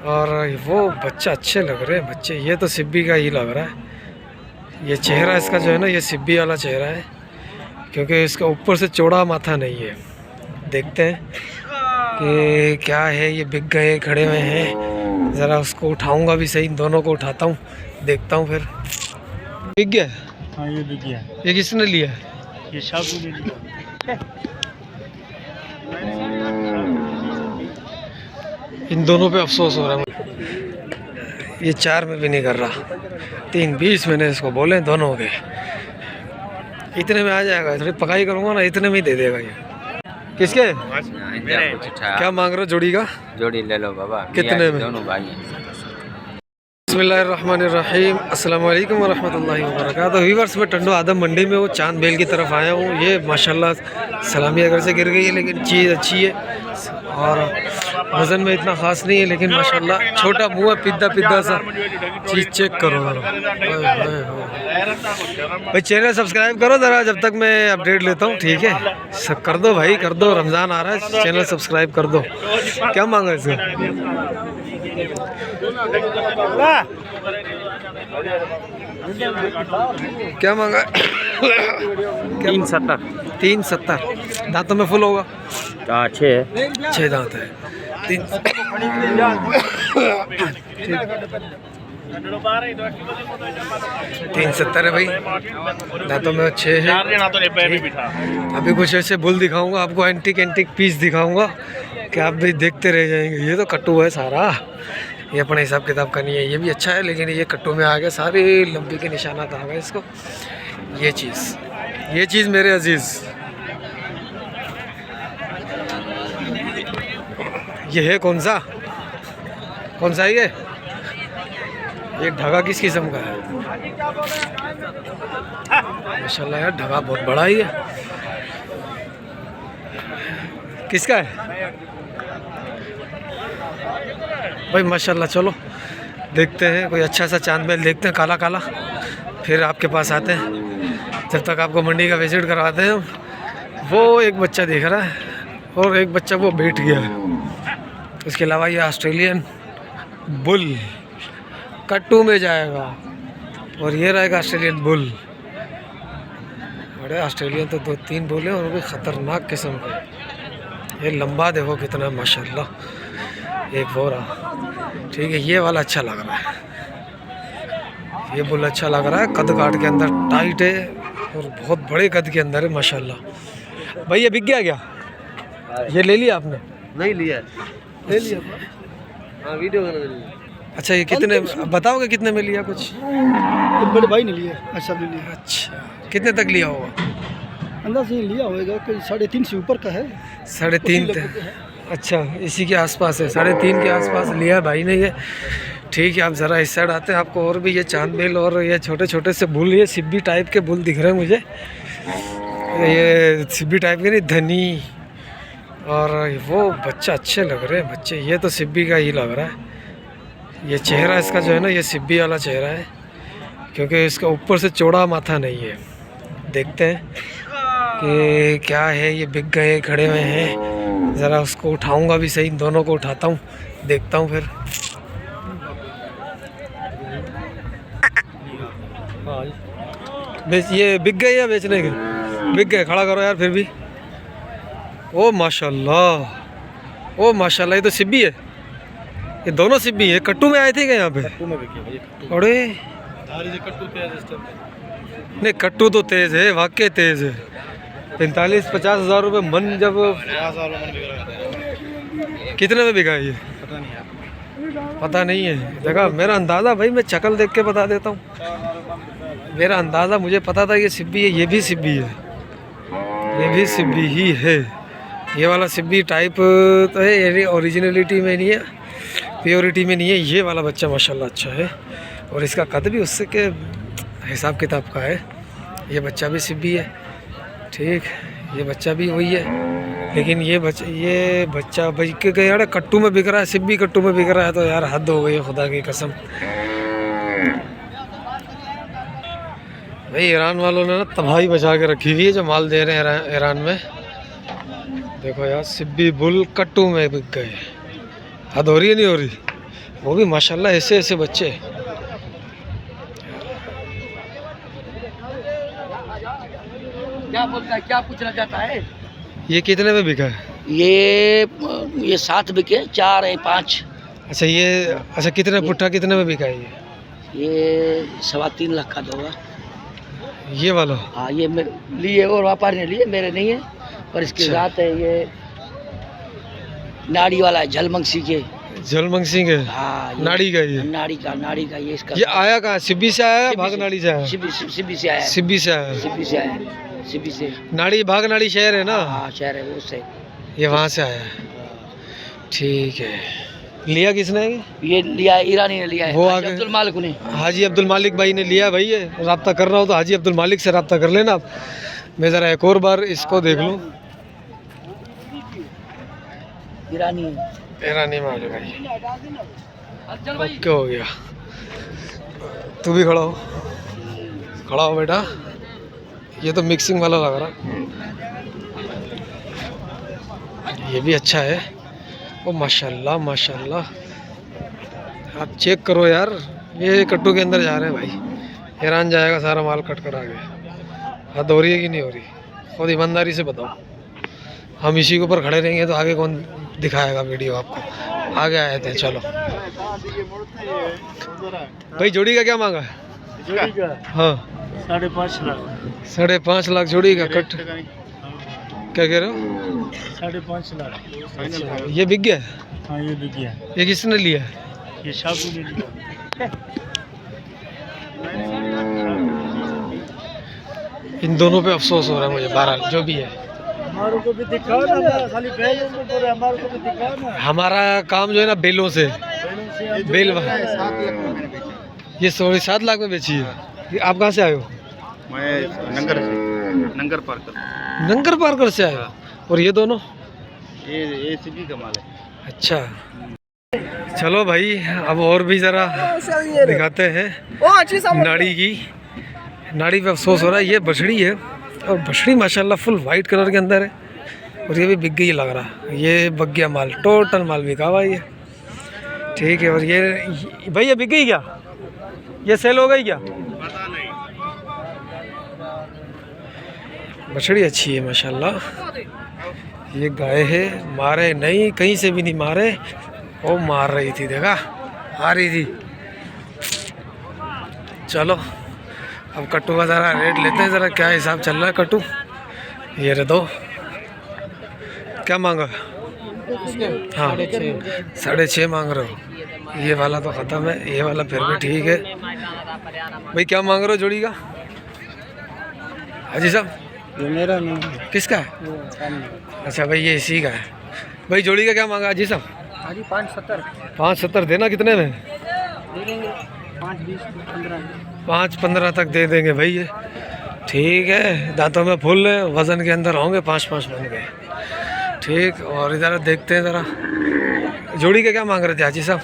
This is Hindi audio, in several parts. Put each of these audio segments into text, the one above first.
और वो बच्चा अच्छे लग रहे हैं बच्चे। ये तो सिब्बी का ही लग रहा है। ये चेहरा इसका जो है ना, ये सिब्बी वाला चेहरा है, क्योंकि इसका ऊपर से चौड़ा माथा नहीं है। देखते हैं कि क्या है। ये बिक गए, खड़े हुए हैं। ज़रा उसको उठाऊंगा भी सही, दोनों को उठाता हूँ, देखता हूँ फिर। बिक गया? हाँ ये बिक गया। ये किसने लिया? ये शाबू ने लिया। इन दोनों पे अफसोस हो रहा है। ये 4 में भी नहीं कर रहा। 3:20 मैंने इसको बोले, दोनों हो गए। इतने में आ जाएगा, थोड़ी पकाई करूँगा ना, इतने में ही दे देगा ये। किसके? क्या मांग रहे हो जोड़ी का? जोड़ी ले लो बाबा। कितने में? दोनों भाई। बिस्मिल्लाहिर्रहमानिर्रहीम। अस्सलाम वालेकुम वरहमतुल्लाहि वबरकातुहू। व्यूअर्स, मैं टंडो आदम मंडी में हूँ, चांद बेल की तरफ आया हूँ। ये माशाल्लाह सलामी अगर से गिर गई है, लेकिन चीज़ अच्छी है और वज़न में इतना ख़ास नहीं है, लेकिन माशाल्लाह छोटा मुँह है, पिद्दा पिद्दा सा। चीज़ चेक करो ज़रा भाई। चैनल सब्सक्राइब करो ज़रा, जब तक मैं अपडेट लेता हूँ, ठीक है? सब कर दो भाई, कर दो। रमज़ान आ रहा है, चैनल सब्सक्राइब कर दो। क्या मांगा इसका? क्या मांगा? 370। 370। दांतों में फुल होगा? 6 दांत है। 370 है भाई, दांतों में 6 है। अभी कुछ ऐसे बुल दिखाऊंगा आपको, एंटिक पीस दिखाऊंगा कि आप भी देखते रह जाएंगे। ये तो कट्टू है सारा, ये अपने हिसाब किताब का नहीं है। ये भी अच्छा है, लेकिन ये कट्टू में आ गया, सारी लंबी के निशानात आ गए इसको। ये चीज़ मेरे अजीज़, ये है कौन सा ये ढगा किस किस्म का है? माशाल्लाह यार, ढगा बहुत बड़ा ही है। किसका है भाई? माशाल्लाह। चलो देखते हैं, कोई अच्छा सा चांद बेल देखते हैं, काला काला, फिर आपके पास आते हैं। जब तक आपको मंडी का विजिट करवाते हैं। वो एक बच्चा दिख रहा है और एक बच्चा वो बैठ गया है। उसके अलावा ये ऑस्ट्रेलियन बुल कट्टू में जाएगा, और ये रहेगा ऑस्ट्रेलियन बुल। बड़े ऑस्ट्रेलियन तो 2-3 बुल हैं, और वो भी ख़तरनाक किस्म के। ये लंबा देखो कितना माशाल्लाह। एक वो रहा, ठीक है? ये वाला अच्छा लग रहा है, ये बुल अच्छा लग रहा है। कद काट के अंदर टाइट है और बहुत बड़े कद के अंदर है माशाल्लाह। भाई ये बिक गया क्या? ये ले लिया आपने? नहीं लिया, ले लिया। हाँ वीडियो बना लिया। अच्छा, ये कितने बताओगे? कितने में लिया कुछ? बड़े भाई ने लिया। अच्छा ले लिया। अच्छा, कितने तक लिया होगा? अंदर से लिया होगा कोई 3.5 से ऊपर का है। 3.5? अच्छा, इसी के आसपास है, 3.5 के आसपास लिया भाई ने ये। ठीक है, आप ज़रा इस साइड आते हैं, आपको और भी ये चांद बेल और ये छोटे छोटे से बुल, ये सिब्बी टाइप के बुल दिख रहे हैं मुझे। ये सिब्बी टाइप के नहीं, धनी, और वो बच्चा अच्छे लग रहे हैं बच्चे। ये तो सिब्बी का ही लग रहा है। ये चेहरा इसका जो है ना, ये सिब्बी वाला चेहरा है, क्योंकि इसका ऊपर से चौड़ा माथा नहीं है। देखते हैं कि क्या है। ये बिक गए, खड़े हुए हैं। ज़रा उसको उठाऊंगा भी सही, दोनों को उठाता हूँ, देखता हूँ फिर। ये बिक गए या बेचने के? बिक गए। खड़ा करो यार फिर भी। ओ माशाल्लाह, ओ माशाल्लाह, ये तो सिब्बी है। ये दोनों सिब्बी है। कट्टू में आए थे क्या यहाँ पे? अरे नहीं, कट्टू तो तेज़ है, वाकई तेज़ है। 45-50 हज़ार रुपये मन। जब कितने में बिका ये? पता नहीं है। देखा, मेरा अंदाज़ा भाई, मैं शक्ल देख के बता देता हूँ। मेरा अंदाज़ा, मुझे पता था ये सिब्बी है। ये भी सिब्बी है, ये भी सिब्बी ही है। ये वाला सिब्बी टाइप तो है, ये ओरिजिनलिटी में नहीं है, प्योरिटी में नहीं है। ये वाला बच्चा माशाल्लाह अच्छा है, और इसका कद भी उससे के हिसाब किताब का है। ये बच्चा भी सिब्बी है, ठीक। ये बच्चा भी वही है, लेकिन ये बच्चा बिक के यार कट्टू में बिक रहा है। सिब्बी कट्टू में बिक रहा है, तो यार हद हो गई है खुदा की कसम। भाई ईरान वालों ने ना तबाही बचा के रखी हुई है, जो माल दे रहे हैं ईरान में। देखो यार, सिब्बी बुल कट्टू में बिक गए। हद हो रही है नहीं हो रही? वो भी माशाल्लाह ऐसे ऐसे बच्चे। क्या बोलता है, क्या पूछना चाहता है? ये कितने में बिका है? ये 7 बिके, 4 है 5। अच्छा ये, अच्छा कितने पुट्ठा कितने में बिका है ये 3.25 लाख का दोगा। ये वाला? हाँ ये लिए और व्यापारी ने लिए, मेरे नहीं है। और इसके अच्छा। साथ है ये नाड़ी वाला है, झलमंगसी के। जलमंग सिंह है? हाँ नाड़ी का ये? नाड़ी का ये इसका। ये आया कहाँ? सिब्बी से आया या भाग नाड़ी से आया? सिब्बी से आया है। सिब्बी से आया? सिब्बी से आया, सिब्बी से। नाड़ी भाग नाड़ी शहर है ना? हाँ शहर है वो से। ये वहाँ से आया है, ठीक है। लिया किसने? ये लिया है, ईरानी ने लिया है, वो हाजी आगे अब्दुल मालिक ने। हाजी अब्दुल मालिक भाई ने लिया भाई। ये रब्ता कर रहा हो तो हाजी अब्दुल मालिक से रब्ता कर लेना आप। मैं ज़रा एक और बार इसको देख लूँ। ईरानी है। ईरानी माल है भाई। ओके हो गया। तू भी खड़ा हो, खड़ा हो बेटा। ये तो मिक्सिंग वाला लग रहा, ये भी अच्छा है। ओ माशाल्लाह माशाल्लाह, आप चेक करो यार। ये कट्टू के अंदर जा रहे हैं भाई, ईरान जाएगा सारा माल कट कर आगे। हद हो रही है कि नहीं हो रही? खुद ईमानदारी से बताओ। हम इसी के ऊपर खड़े रहेंगे तो आगे कौन दिखाएगा वीडियो आपको? आगे आए थे, चलो भाई। जोड़ी का क्या मांगा है? जोड़ी का हाँ 5.5 लाख। 5.5 लाख जोड़ी का कट। क्या कह रहे हो? 5.5 लाख। अच्छा, ये बिक गया है? हाँ ये बिक गया। ये किसने लिया है? ये शाबू ने लिया। इन दोनों पे अफसोस हो रहा है मुझे। बहरहाल जो भी है, हमारे को भी दिखाओ ना, खाली बैलों को बोले, हमारे को भी दिखाओ ना। हमारा काम जो है ना बेलों से। बेल ये 7.5 लाख में बेची है। ये आप कहाँ से आए हो? मैं नंगर पार्कर। नंगर पार्कर से आए हो? और ये दोनों? ये सिटी का माल है। अच्छा चलो भाई, अब और भी ज़रा दिखाते हैं नाड़ी की। नाड़ी पे अफसोस हो रहा है। ये बछड़ी है, और बछड़ी माशाल्लाह फुल वाइट कलर के अंदर है। और ये भी बिक गई लग रहा। ये बक गया माल, टोटल माल बिका हुआ ये, ठीक है। और ये भाई ये बिक गई क्या? ये सेल हो गई क्या? पता नहीं। बछड़ी अच्छी है माशाल्लाह। ये गाय है, मारे नहीं, कहीं से भी नहीं मारे। वो मार रही थी, देखा आ रही थी। चलो अब कट्टू का ज़रा रेट लेते हैं, ज़रा क्या हिसाब चल रहा है कट्टू। ये रे दो, क्या मांगा? हाँ 6.5 मांग रहे हो। ये वाला तो ख़त्म है, ये वाला फिर भी ठीक है। भाई क्या मांग रहे हो जोड़ी का? हाजी साहब ये मेरा नहीं, किसका है? अच्छा भाई ये इसी का है। भाई जोड़ी का क्या मांगा हाजी साहब? हाजी 5.70। 5.70 देना कितने में? दे देंगे 5.20 15। 5.15 तक दे देंगे भाई ये, ठीक है। दांतों में फूल है, वज़न के अंदर होंगे 5-5 बन गए, ठीक। और इधर देखते हैं ज़रा जोड़ी का क्या मांग रहे थे हाजी साहब?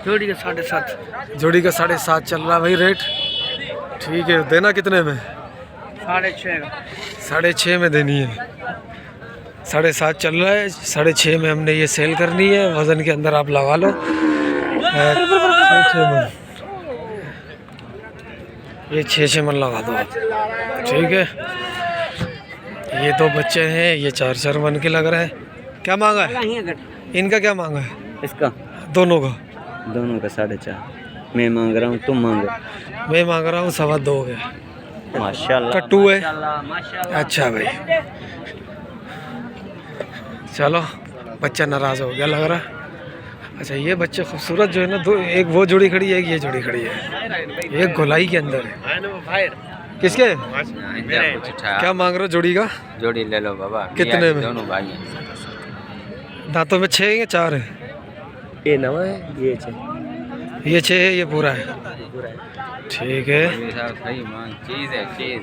जोड़ी का 7.5। जोड़ी का 7.5 चल रहा भाई रेट, ठीक है। देना कितने में? 6.5 का। 6.5 में देनी है। 7.5 चल रहा है, 6.5 में हमने ये सेल करनी है। वज़न के अंदर आप लगा लो 6.5 मन। ये 6 मन लगा दो आप, ठीक है। ये 2 बच्चे हैं, ये 4 मन के लग रहे हैं। क्या मांगा है इनका? क्या मांगा है इसका? दोनों का? दोनों का 4.5 मैं मांग रहा हूँ, तुम मांगो। मैं मांग रहा हूँ 2.25 के। माशाल्लाह कट्टू है? माशाल्लाह। अच्छा भाई चलो, बच्चा नाराज़ हो गया लग रहा है। अच्छा ये बच्चे खूबसूरत जो है ना, 2, एक वो जोड़ी खड़ी है, एक ये जोड़ी खड़ी है। एक गोलाई के अंदर है। किसके? क्या मांग रहे हो जोड़ी का? जोड़ी ले लो बाबा। कितने में? दोनों भाई हैं। दांतों में 6 या 4 है? ये नवा है, ये ये 6 है, ये पूरा है, ठीक है। सही मांग, चीज है चीज।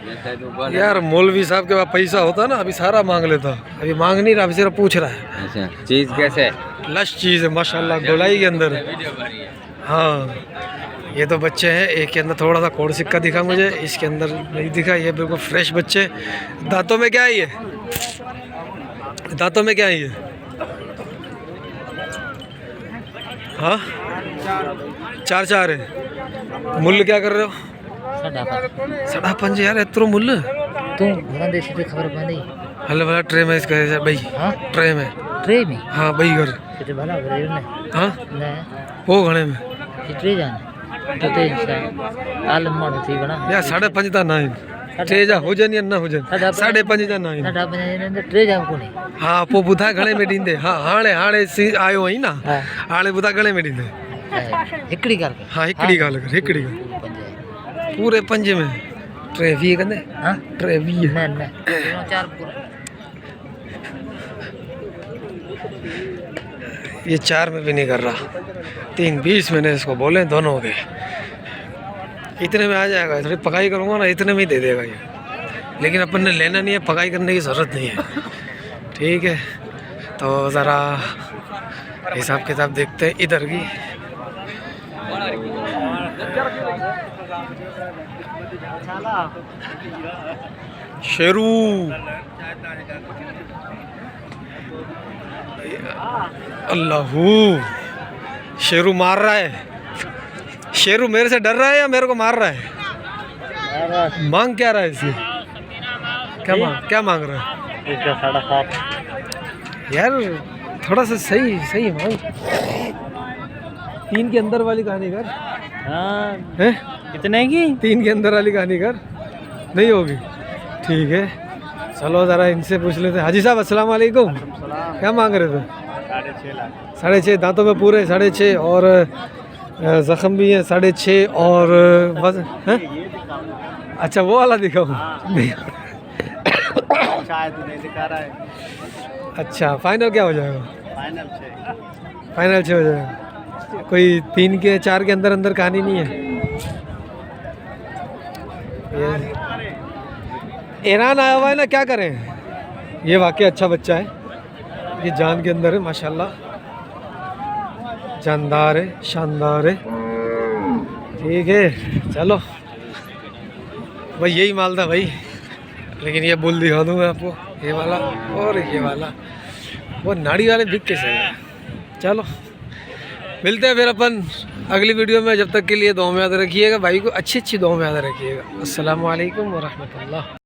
जैसे तू बोल यार मौलवी साहब के पास पैसा होता ना, अभी सारा मांग लेता। अभी मांग नहीं रहा, अभी सिर्फ पूछ रहा है। अच्छा चीज कैसे? लश चीज़ है माशाल्लाह, गोलाई के अंदर है। वीडियो भरी है। हाँ ये 2 बच्चे हैं। एक के अंदर थोड़ा सा कोड सिक्का दिखा मुझे, इसके अंदर नहीं दिखा। ये बिल्कुल फ्रेश बच्चे। दांतों में क्या है ये? दांतों में क्या है ये? हाँ 4 है। मुल्ल क्या कर रहे हो? 5.5 यार इतरो मुल्ल तू घणा देसी ते खबर पवंदी हल भला ट्रे में इसका भाई हाँ ट्रे में ट्रे में हाँ भाई घर किते भला भरे ने हाँ ने वो घणे में ट्रे जान तो ते आल मार थी बना यार 5.5 ता ना आहिनि टे जा हुजनि या न हुजनि 5.5 जा न आहिनि साडा पंज ट्रे जा कोनी हाँ पोइ ॿुधाए घणे में ॾींदे हाँ हाणे आयो आहीं न हाँ हाणे ॿुधाए घणे में ॾींदे हिकड़ी कर हाँ हिकिड़ी ॻाल्हि कर हिकिड़ी ॻाल्हि पूरे 5 में 23 कंदे हां 23 न न 4 पूरा ये 4 में भी नहीं कर रहा 3.20 मैंने इसको बोले दोनों के इतने में आ जाएगा थोड़ी पकाई करूँगा ना इतने में ही दे देगा ये लेकिन अपन ने लेना नहीं है पकाई करने की ज़रूरत नहीं है ठीक है तो ज़रा हिसाब किताब देखते हैं इधर की शेरू अल्लाहू शेरू मार रहा है शेरू मेरे से डर रहा है या मेरे को मार रहा है मांग क्या रहा है इसे क्या मांग रहा है इसका 7.5 यार थोड़ा सा सही मांग 3 के अंदर वाली कहानी कर हां है कितने की 3 के अंदर वाली कहानी कर नहीं होगी ठीक है चलो ज़रा इनसे पूछ लेते हैं हाजी साहब अस्सलाम वालेकुम क्या मांग रहे थे 6.5 दांतों में पूरे 6.5 और ज़ख्म भी है 6.5 और बस है अच्छा वो वाला दिखाऊँ शायद नहीं दिखा रहा है अच्छा फाइनल क्या हो जाएगा फाइनल 6 हो जाएगा कोई 3 के 4 के अंदर कहानी नहीं है ईरान आया हुआ है ना क्या करें ये वाकई अच्छा बच्चा है ये जान के अंदर है माशाल्लाह जानदार है शानदार है ठीक है चलो भाई यही माल था भाई लेकिन ये बुल दिखा दूँ मैं आपको ये वाला और ये वाला वो नाड़ी वाले बिक कैसे गए चलो मिलते हैं फिर अपन अगली वीडियो में जब तक के लिए दुआ में याद रखिएगा भाई को अच्छी दुआ में याद रखिएगा अस्सलाम वालेकुम व रहमतुल्लाह।